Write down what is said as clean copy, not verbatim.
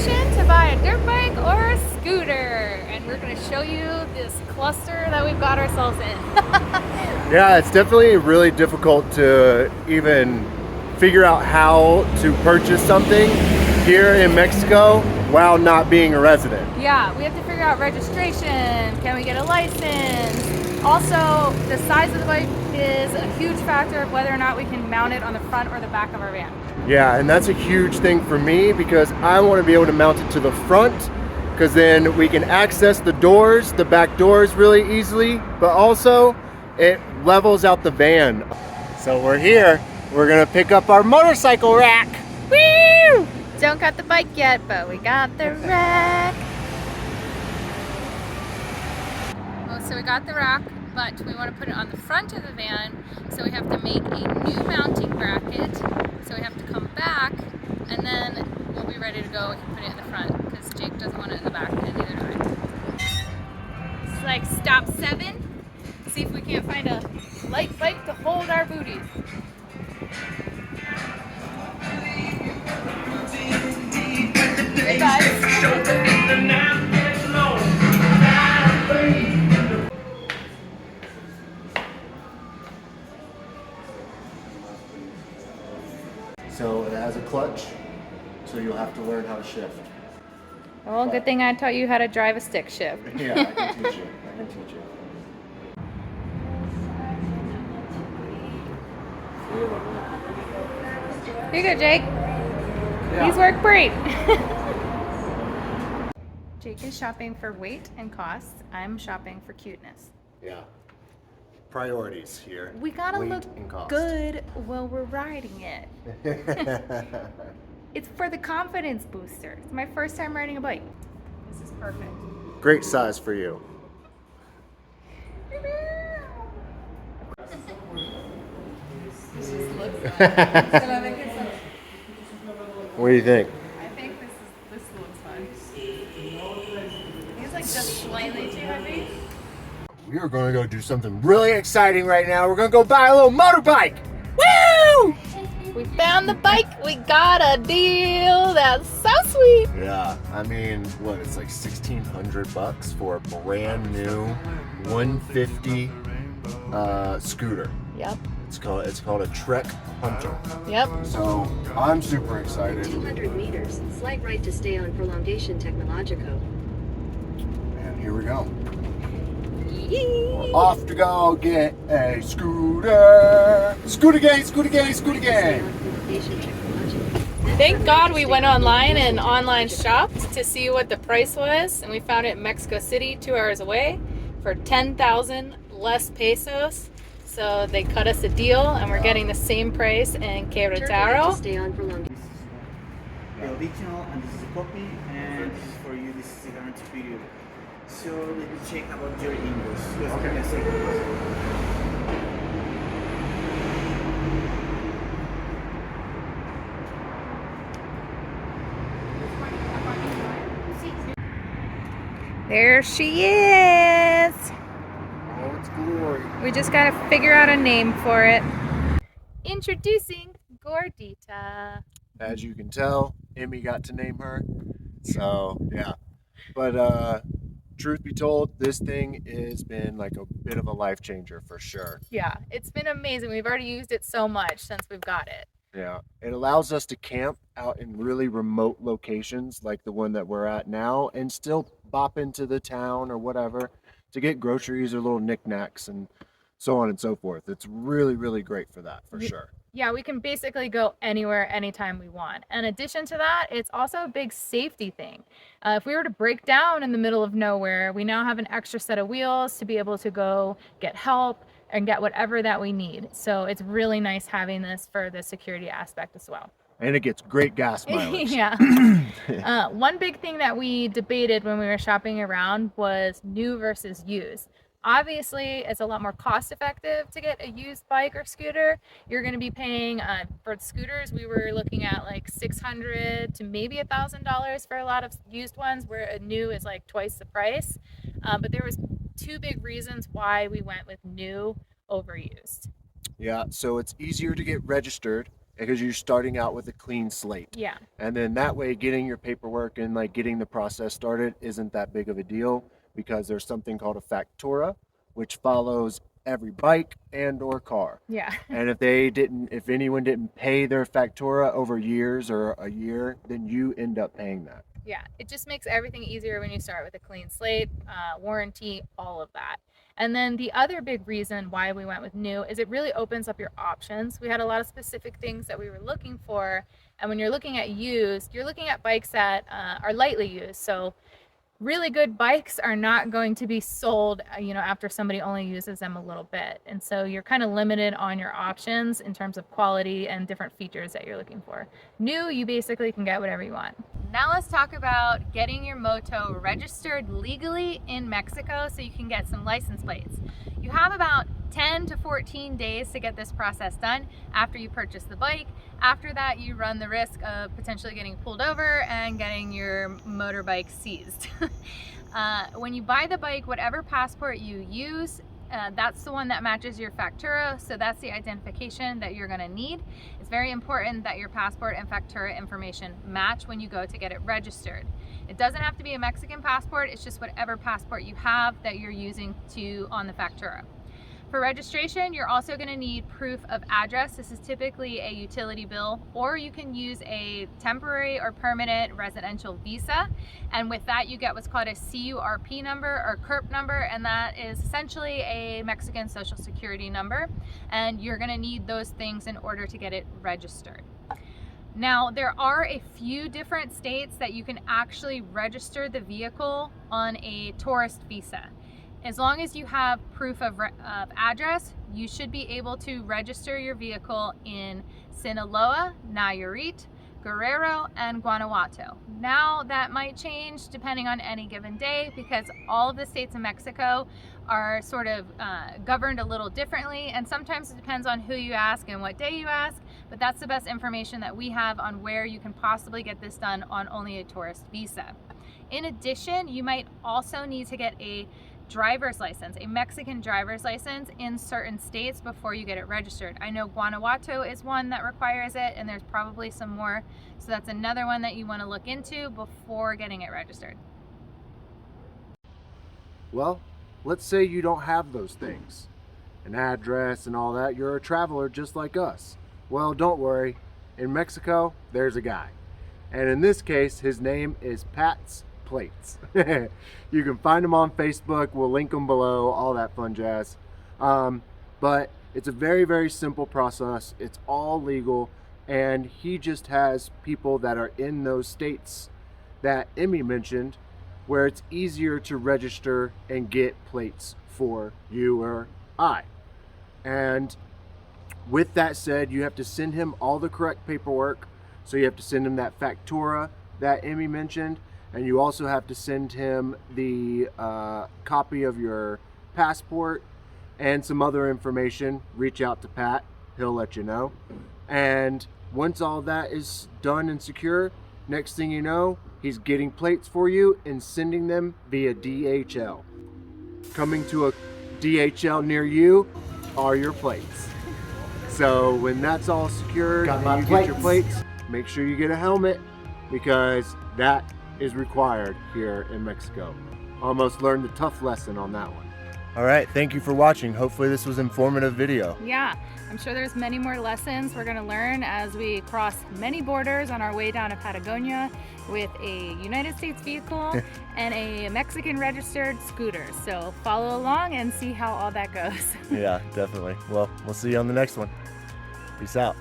decision to buy a dirt bike or a scooter, and we're going to show you this cluster that we've got ourselves in. Yeah, it's definitely really difficult to even figure out how to purchase something here in Mexico while not being a resident. Yeah, we have to figure out registration. Can we get a license? Also, the size of the bike is a huge factor of whether or not we can mount it on the front or the back of our van. Yeah, and that's a huge thing for me because I want to be able to mount it to the front because then we can access the doors, the back doors really easily, but also it levels out the van. So we're here. We're gonna pick up our motorcycle rack. Woo! Don't got the bike yet, but we got the rack. Well, so we got the rack, but we want to put it on the front of the van, so we have to make a new mounting bracket. So we have to come back, and then we'll be ready to go. We can put it in the front, because Jake doesn't want it in the back, and neither do I. It's like stop 7. See if we can't find a light bike to hold our booties. Hey guys. So it has a clutch, so you'll have to learn how to shift. Well, good thing I taught you how to drive a stick shift. Yeah, I can teach you. I can teach you. Here you go, Jake. Yeah. These work great. Jake is shopping for weight and cost. I'm shopping for cuteness. Yeah. Priorities here. We gotta Weight look and cost. good while we're riding it. It's for the confidence booster. It's my first time riding a bike. This is perfect. Great size for you. What do you think? I think this looks fun. It's like just slightly too heavy. We are going to go do something really exciting right now. We're going to go buy a little motorbike. Woo! We found the bike. We got a deal. That's so sweet. Yeah, I mean, what? It's like $1,600 for a brand new 150 scooter. Yep. It's called a Trek Hunter. Yep. So I'm super excited. 200 meters. Slight right to stay on Prolongation Technologico. And here we go. We're off to go get a scooter. Scooter gang, scooter gang, scooter gang. Thank God we went online and online shopped to see what the price was, and we found it in Mexico City, 2 hours away, for 10,000 less pesos. So they cut us a deal, and we're getting the same price in Querétaro. Stay on Prolongation. The original, and this is a copy, and this is for you. This is the guarantee period. So let me check about your invoice. Just give me a second. There she is. Oh, it's glory. We just gotta figure out a name for it. Introducing Gordita. As you can tell, Emmy got to name her. So yeah. But truth be told, this thing has been like a bit of a life changer for sure. Yeah, it's been amazing. We've already used it so much since we've got it. Yeah. It allows us to camp out in really remote locations like the one that we're at now and still bop into the town or whatever to get groceries or little knickknacks and so on and so forth. It's really, really great for that, for sure. Yeah, we can basically go anywhere, anytime we want. In addition to that, it's also a big safety thing. If we were to break down in the middle of nowhere, we now have an extra set of wheels to be able to go get help and get whatever that we need. So it's really nice having this for the security aspect as well. And it gets great gas mileage. Yeah. One big thing that we debated when we were shopping around was new versus used. Obviously, it's a lot more cost effective to get a used bike or scooter. You're going to be paying for scooters. We were looking at like $600 to maybe $1,000 for a lot of used ones, where a new is like twice the price. But there was 2 big reasons why we went with new over used. Yeah, so it's easier to get registered because you're starting out with a clean slate. Yeah. And then that way getting your paperwork and like getting the process started isn't that big of a deal, because there's something called a factura, which follows every bike and or car. Yeah. And if anyone didn't pay their factura over years or a year, then you end up paying that. Yeah, it just makes everything easier when you start with a clean slate, warranty, all of that. And then the other big reason why we went with new is it really opens up your options. We had a lot of specific things that we were looking for. And when you're looking at used, you're looking at bikes that are lightly used. So really good bikes are not going to be sold, after somebody only uses them a little bit. And so you're kind of limited on your options in terms of quality and different features that you're looking for. New, you basically can get whatever you want. Now let's talk about getting your moto registered legally in Mexico so you can get some license plates. You have about 10 to 14 days to get this process done after you purchase the bike. After that, you run the risk of potentially getting pulled over and getting your motorbike seized. When you buy the bike, whatever passport you use, that's the one that matches your factura, so that's the identification that you're going to need. It's very important that your passport and factura information match when you go to get it registered. It doesn't have to be a Mexican passport, it's just whatever passport you have that you're using on the factura. For registration, you're also going to need proof of address. This is typically a utility bill, or you can use a temporary or permanent residential visa. And with that, you get what's called a CURP number or CURP number, and that is essentially a Mexican Social Security number. And you're going to need those things in order to get it registered. Now, there are a few different states that you can actually register the vehicle on a tourist visa. As long as you have proof of address, you should be able to register your vehicle in Sinaloa, Nayarit, Guerrero, and Guanajuato. Now that might change depending on any given day, because all of the states in Mexico are sort of governed a little differently, and sometimes it depends on who you ask and what day you ask, but that's the best information that we have on where you can possibly get this done on only a tourist visa. In addition, you might also need to get a driver's license, a Mexican driver's license in certain states before you get it registered. I know Guanajuato is one that requires it, and there's probably some more, so that's another one that you want to look into before getting it registered. Well, let's say you don't have those things, an address and all that. You're a traveler just like us. Well, don't worry. In Mexico, there's a guy. And in this case, his name is Pat's Plates. You can find him on Facebook. We'll link him below, all that fun jazz. But it's a very, very simple process. It's all legal. And he just has people that are in those states that Emmy mentioned, where it's easier to register and get plates for you or I. And with that said, you have to send him all the correct paperwork. So you have to send him that factura that Emmy mentioned, and you also have to send him the copy of your passport and some other information. Reach out to Pat, he'll let you know. And once all that is done and secure, next thing you know, he's getting plates for you and sending them via DHL. Coming to a DHL near you are your plates. So when that's all secured and you get your plates, make sure you get a helmet, because that is required here in Mexico. Almost learned the tough lesson on that one. All right, thank you for watching. Hopefully this was an informative video. Yeah, I'm sure there's many more lessons we're going to learn as we cross many borders on our way down to Patagonia with a United States vehicle and a Mexican registered scooter. So follow along and see how all that goes. Yeah, definitely. Well, we'll see you on the next one. Peace out.